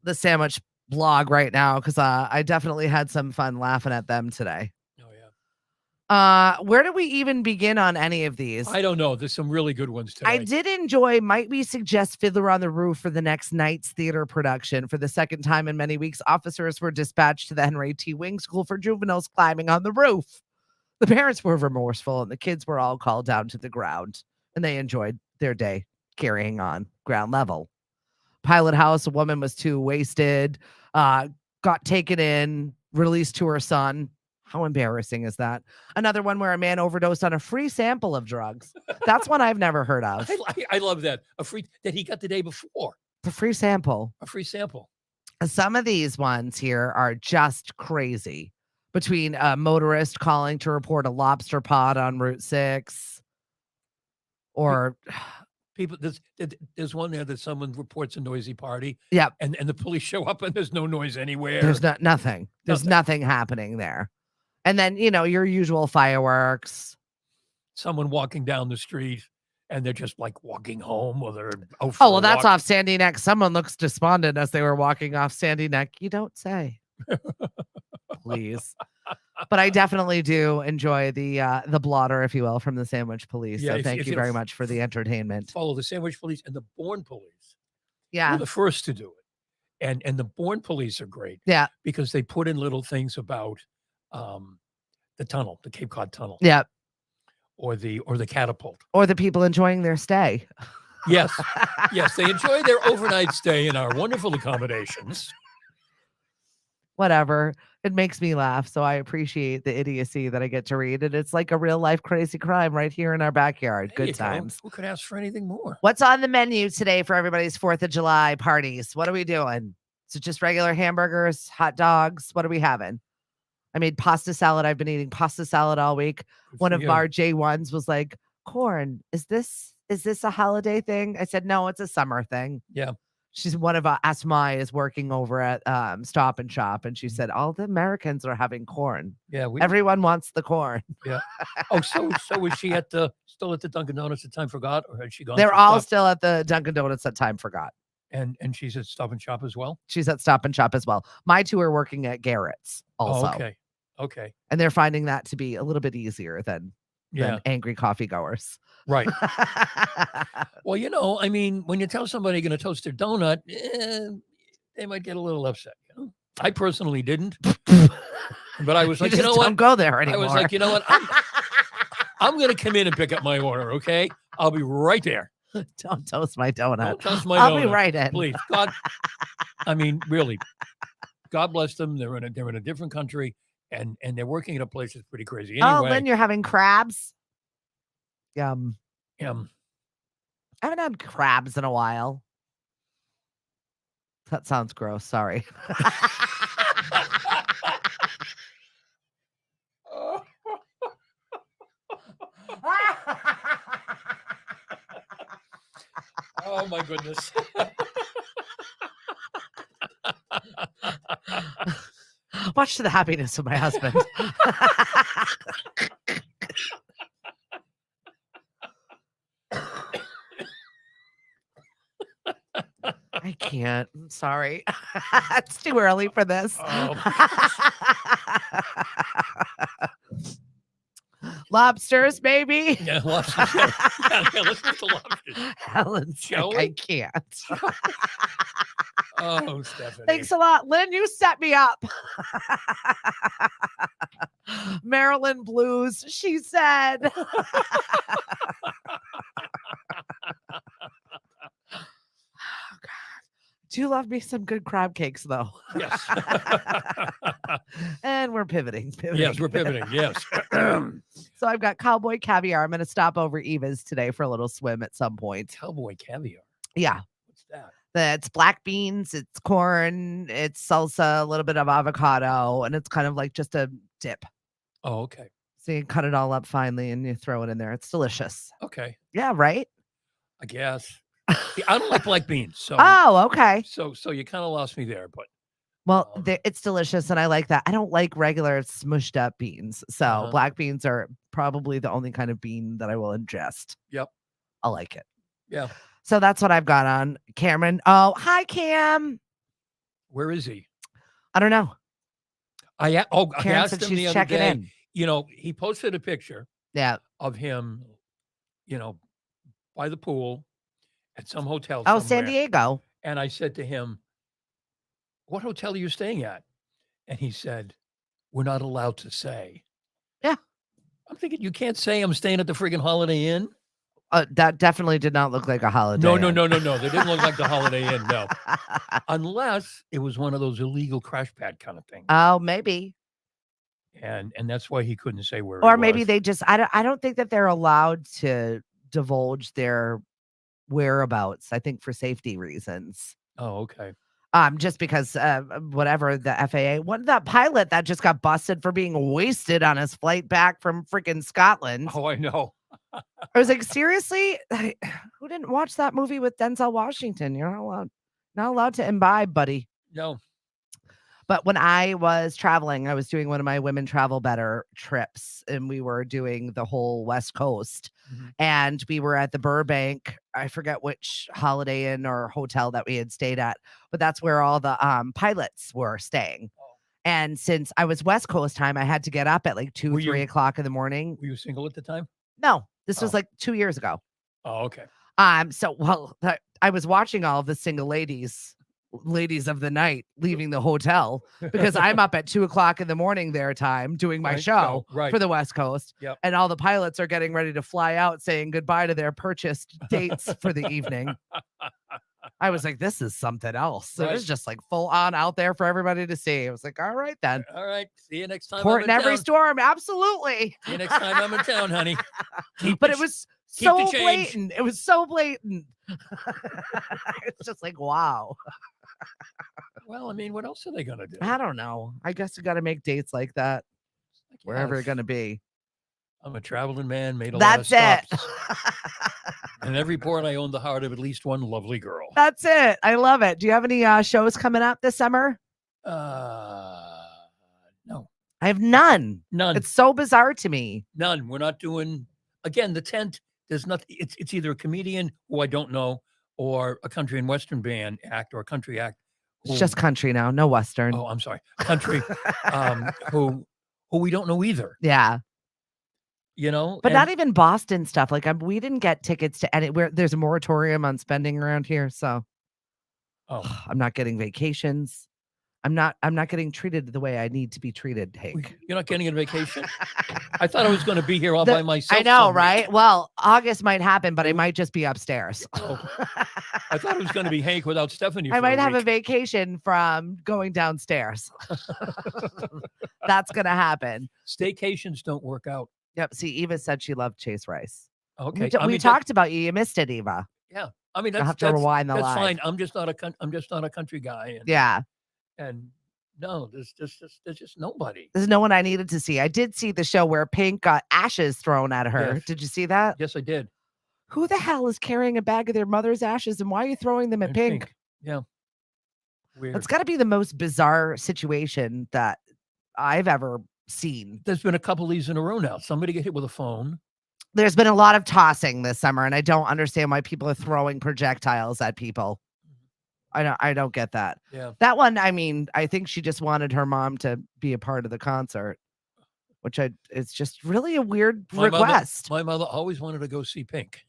the sandwich blog right now, because I definitely had some fun laughing at them today. Oh, yeah. Where do we even begin on any of these? I don't know. There's some really good ones today. I did enjoy, might we suggest Fiddler on the Roof for the next night's theater production? For the second time in many weeks, officers were dispatched to the Henry T. Wing School for Juveniles climbing on the roof. The parents were remorseful and the kids were all called down to the ground, and they enjoyed their day carrying on ground level. Pilot House, a woman was too wasted, got taken in, released to her son. How embarrassing is that? Another one where a man overdosed on a free sample of drugs. That's one I've never heard of. I love that. A free that he got the day before. The free sample. A free sample. Some of these ones here are just crazy. Between a motorist calling to report a lobster pot on Route 6, or people. There's one there that someone reports a noisy party. Yep. And the police show up and there's no noise anywhere. There's nothing. There's nothing happening there. And then, your usual fireworks. Someone walking down the street and they're just like walking home, or they're that's off Sandy Neck. Someone looks despondent as they were walking off Sandy Neck. You don't say. Please. But I definitely do enjoy the blotter, if you will, from the Sandwich Police. Yeah, so thank you very much for the entertainment. Follow the Sandwich Police and the Bourne Police. Yeah. We're the first to do it. And the Bourne Police are great. Yeah. Because they put in little things about the tunnel, the Cape Cod tunnel. Yeah. Or the catapult. Or the people enjoying their stay. Yes. Yes. They enjoy their overnight stay in our wonderful accommodations. Whatever. It makes me laugh. So I appreciate the idiocy that I get to read. And it's like a real life crazy crime right here in our backyard. Good times. Who could ask for anything more? What's on the menu today for everybody's 4th of July parties? What are we doing? Is it just regular hamburgers, hot dogs? What are we having? I made pasta salad. I've been eating pasta salad all week. One of our J1s was like, corn, is this a holiday thing? I said, no, it's a summer thing. Yeah. She's one of Asmai is working over at Stop and Shop, and she said all the Americans are having corn. Yeah, everyone wants the corn. Yeah. Oh, so was she still at the Dunkin' Donuts at Time Forgot, or had she gone? They're all still at the Dunkin' Donuts at Time Forgot. And she's at Stop and Shop as well. She's at Stop and Shop as well. My two are working at Garrett's also. Oh, okay. And they're finding that to be a little bit easier than angry coffee goers. Right. Well, I mean, when you tell somebody you're going to toast their donut, they might get a little upset. I personally didn't, but I was like, you know what? Don't go there anymore. I was like, you know what? I'm going to come in and pick up my order. Okay, I'll be right there. Don't toast my donut. Don't toast my donut. I'll be right in. Please, God. I mean, really, God bless them. They're in a different country, and they're working at a place that's pretty crazy. Anyway, oh, Lynn, you're having crabs. Yum. I haven't had crabs in a while. That sounds gross. Sorry. Oh my goodness. Much to the happiness of my husband. I can't. I'm sorry. It's too early for this. Oh. Lobsters, maybe. Yeah, lobsters. Yeah, let's get the lobsters. Helen's Shall like, I we? can't. Oh, Stephanie. Thanks a lot, Lynn. You set me up. Maryland blues, she said. Do you love me some good crab cakes, though? Yes. And we're pivoting. Yes, we're pivoting. Yes. So I've got cowboy caviar. I'm going to stop over Eva's today for a little swim at some point. Cowboy caviar. Yeah. What's that? It's black beans, it's corn, it's salsa, a little bit of avocado, and it's kind of like just a dip. Oh, okay. So you cut it all up finely and you throw it in there. It's delicious. Okay. Yeah, right? I guess. Yeah, I don't like black beans, so Oh, okay. so you kind of lost me there, but Well, it's delicious, and I like that. I don't like regular smushed up beans, so black beans are probably the only kind of bean that I will ingest. Yep. I like it. Yeah. So that's what I've got on. Cameron. Oh, hi, Cam. Where is he? I don't know. I Karen asked said him she's the other checking day. in. You know, he posted a picture Yeah. of him, by the pool at some hotel Oh, somewhere. San Diego. And I said to him, "What hotel are you staying at?" And he said, "We're not allowed to say." Yeah. I'm thinking, you can't say I'm staying at the friggin' Holiday Inn. That definitely did not look like a Holiday No. Inn. They didn't look like the Holiday Inn, no. Unless it was one of those illegal crash pad kind of things. Oh, maybe. And that's why he couldn't say where Or he maybe was. they just I don't think that they're allowed to divulge their whereabouts, I think for safety reasons. Oh, okay. Just because whatever the FAA, that pilot that just got busted for being wasted on his flight back from freaking Scotland. Oh, I know. I was like, seriously? Who didn't watch that movie with Denzel Washington? You're not allowed to imbibe, buddy. No. But when I was traveling, I was doing one of my Women Travel Better trips, and we were doing the whole West Coast. Mm-hmm. And we were at the Burbank, I forget which Holiday Inn or hotel that we had stayed at, but that's where all the pilots were staying. Oh. And since I was West Coast time, I had to get up at like 3 o'clock in the morning. Were you single at the time? No, this was like 2 years ago. Oh, okay. So I was watching all of the single ladies of the night leaving the hotel because I'm up at 2 o'clock in the morning their time doing my show for the West Coast. Yep. And all the pilots are getting ready to fly out saying goodbye to their purchased dates for the evening. I was like, this is something else. So it was just like full on out there for everybody to see. I was like, all right, then. All right. See you next time. Port in every storm. Absolutely. See you next time I'm in town, honey. But it was so blatant. It was so blatant. It's just like, wow. Well, I mean, what else are they going to do? I don't know. I guess you got to make dates like that wherever you're going to be. I'm a traveling man, made a lot of stops. And every port I owned the heart of at least one lovely girl. That's it. I love it. Do you have any shows coming up this summer? No. I have none. None. It's so bizarre to me. None. We're not doing, again, the tent, there's nothing. It's either a comedian who I don't know or a country and Western band act or a country act. It's just country now, no Western. Oh, I'm sorry. Country who we don't know either. Yeah. But and not even Boston stuff. Like we didn't get tickets to anywhere. There's a moratorium on spending around here, so I'm not getting vacations. I'm not getting treated the way I need to be treated, Hank. You're not getting a vacation? I thought I was going to be here all by myself. I know, right? Well, August might happen, but I might just be upstairs. I thought it was going to be Hank without Stephanie. I might have a vacation from going downstairs. That's going to happen. Staycations don't work out. Yep. See, Eva said she loved Chase Rice. Okay. We talked about you. You missed it, Eva. Yeah. I mean, I'll have to rewind the live. That's fine. I'm just not a country guy. Yeah. And no, there's just nobody. There's no one I needed to see. I did see the show where Pink got ashes thrown at her. Yes. Did you see that? Yes, I did. Who the hell is carrying a bag of their mother's ashes and why are you throwing them at Pink? Yeah. Weird. It's got to be the most bizarre situation that I've ever seen. There's been a couple of these in a row now. Somebody get hit with a phone. There's been a lot of tossing this summer, and I don't understand why people are throwing projectiles at people. I don't get that. Yeah. That one, I mean, I think she just wanted her mom to be a part of the concert, which it's just really a weird My request. my mother always wanted to go see Pink.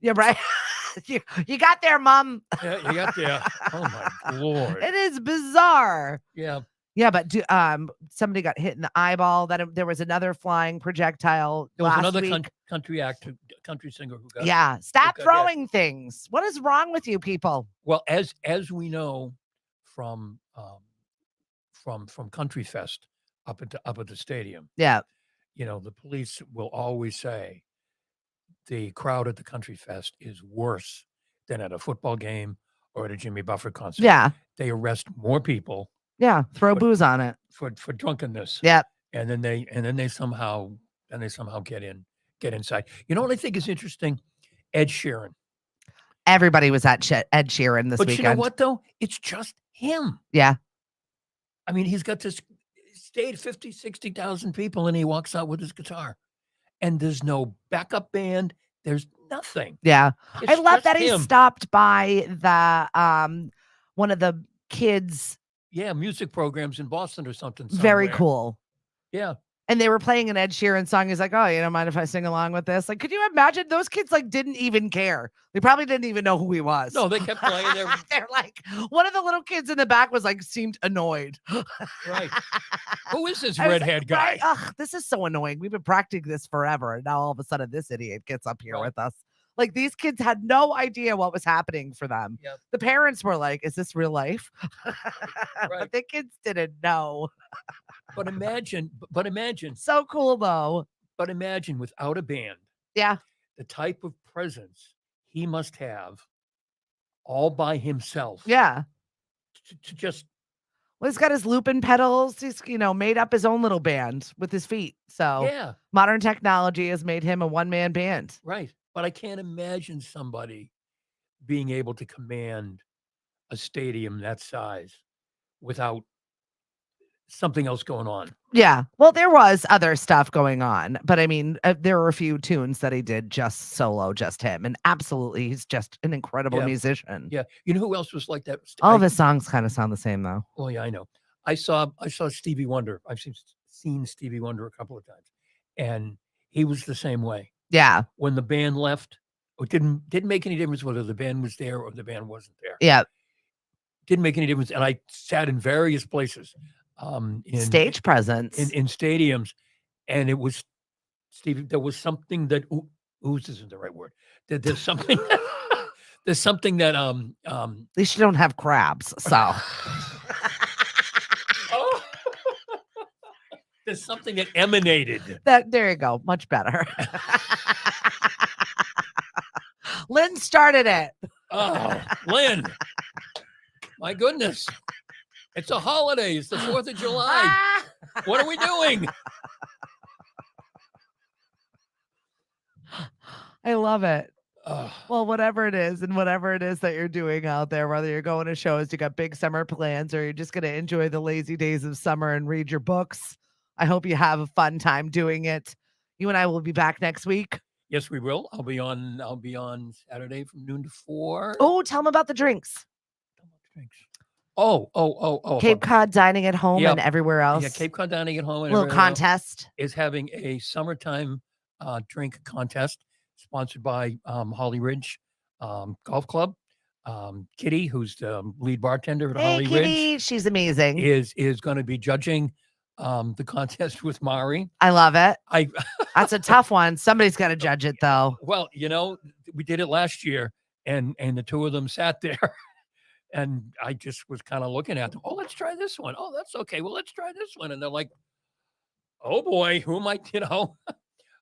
Yeah, right. you got there, Mom. Yeah, you got there. Oh my Lord. It is bizarre. Yeah. Yeah, but somebody got hit in the eyeball. There was another flying projectile There was last another week. country singer who got. Yeah, stop got hit. throwing things. What is wrong with you people? Well, as we know from Country Fest up at the stadium, Yeah, the police will always say the crowd at the Country Fest is worse than at a football game or at a Jimmy Buffett concert. yeah, They arrest more people yeah. Throw But- booze on it. for drunkenness. Yep. And then they somehow get inside. You know what I think is interesting? Ed Sheeran. Everybody was at Ed Sheeran this But weekend. you know what though? It's just him. Yeah. I mean, he's got this stayed 50, 60,000 people and he walks out with his guitar. And there's no backup band. There's nothing. Yeah. It's I love just that he him. stopped by the one of the kids. Yeah, music programs in Boston or something. Very somewhere. cool. Yeah. And they were playing an Ed Sheeran song. He's like, "Oh, you don't mind if I sing along with this?" Like, could you imagine? Those kids like didn't even care. They probably didn't even know who he was. No, they kept playing. They're like, one of the little kids in the back was like, seemed annoyed. Right. Who is this I was redhead guy? Right? Ugh, this is so annoying. We've been practicing this forever. And now all of a sudden this idiot gets up here Right. with us. Like these kids had no idea what was happening for them. Yep. The parents were like, is this real life? Right. But the kids didn't know. But imagine, So cool though. but imagine without a band, Yeah. the type of presence he must have all by himself. Yeah. To just Well, he's got his looping pedals. He's, made up his own little band with his feet. So yeah, modern technology has made him a one-man band. right. But I can't imagine somebody being able to command a stadium that size without something else going on. Yeah. Well, there was other stuff going on, but I mean, there were a few tunes that he did just solo, just him. And absolutely, he's just an incredible Yeah. musician. Yeah. You know who else was like that? All of his songs kind of sound the same, though. Oh yeah, I know. I saw Stevie Wonder. I've seen Stevie Wonder a couple of times, and he was the same way. Yeah. When the band left, it didn't make any difference whether the band was there or the band wasn't there. Yeah. Didn't make any difference. And I sat in various places, in Stage presence. in stadiums, and it was Stevie. There was something that ooze isn't the right word. There's something. There's something that At least you don't have crabs. So oh, there's something that emanated. there you go. Much better. Lynn started it. Oh, Lynn. My goodness. It's a holiday. It's the 4th of July. What are we doing? I love it. Ugh. Well, whatever it is and whatever it is that you're doing out there, whether you're going to shows, you got big summer plans, or you're just going to enjoy the lazy days of summer and read your books, I hope you have a fun time doing it. You and I will be back next week. Yes, we will. I'll be on Saturday from noon to 4. Oh, tell them about the drinks. Oh. Cape Cod dining at home Yep. and everywhere else. Yeah, Cape Cod Dining at Home and little everywhere else contest. is having a summertime drink contest sponsored by Holly Ridge Golf Club. Kitty, who's the lead bartender at Hey, Holly Kitty, Ridge, she's amazing. is going to be judging the contest with Mari. I love it. I That's a tough one. Somebody's got to judge it, though. Well, we did it last year, and the two of them sat there, and I just was kind of looking at them. Oh, let's try this one. Oh, that's okay. Well, let's try this one. And they're like, oh boy, who am I?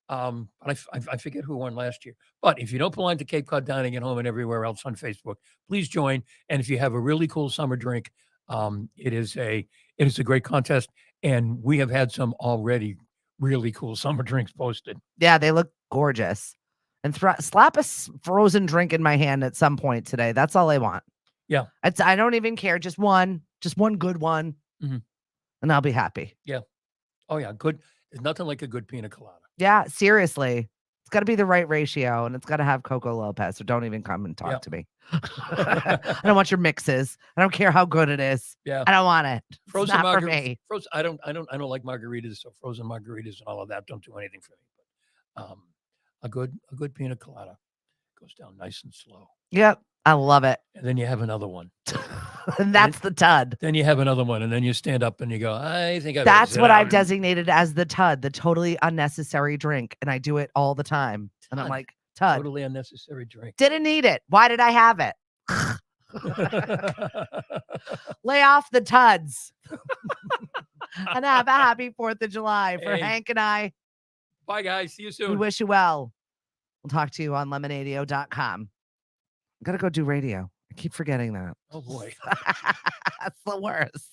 But I forget who won last year. But if you don't belong to Cape Cod Dining at Home and everywhere else on Facebook, please join. And if you have a really cool summer drink, it is a great contest, and we have had some already really cool summer drinks posted. Yeah, they look gorgeous. And slap a frozen drink in my hand at some point today. That's all I want. Yeah. I don't even care. Just one good one. Mhm. And I'll be happy. Oh yeah, good. There's nothing like a good pina colada. Yeah, seriously. It's got to be the right ratio, and it's got to have Coco Lopez. So don't even come and talk Yep. to me. I don't want your mixes. I don't care how good it is. Yeah. I don't want it. It's Frozen not for margaritas. me. I don't like margaritas. So frozen margaritas and all of that don't do anything for me. But a good pina colada goes down nice and slow. Yep. I love it. And then you have another one. And that's the tud. Then you have another one, and then you stand up and you go, I think That's what I've designated as the tud, the totally unnecessary drink. And I do it all the time. And I'm like, tud. Totally unnecessary drink. Didn't need it. Why did I have it? Lay off the tuds. And have a happy 4th of July for Hank and I. Bye, guys. See you soon. We wish you well. We'll talk to you on lemonadio.com. I'm going to go do radio. I keep forgetting that. Oh, boy. That's the worst.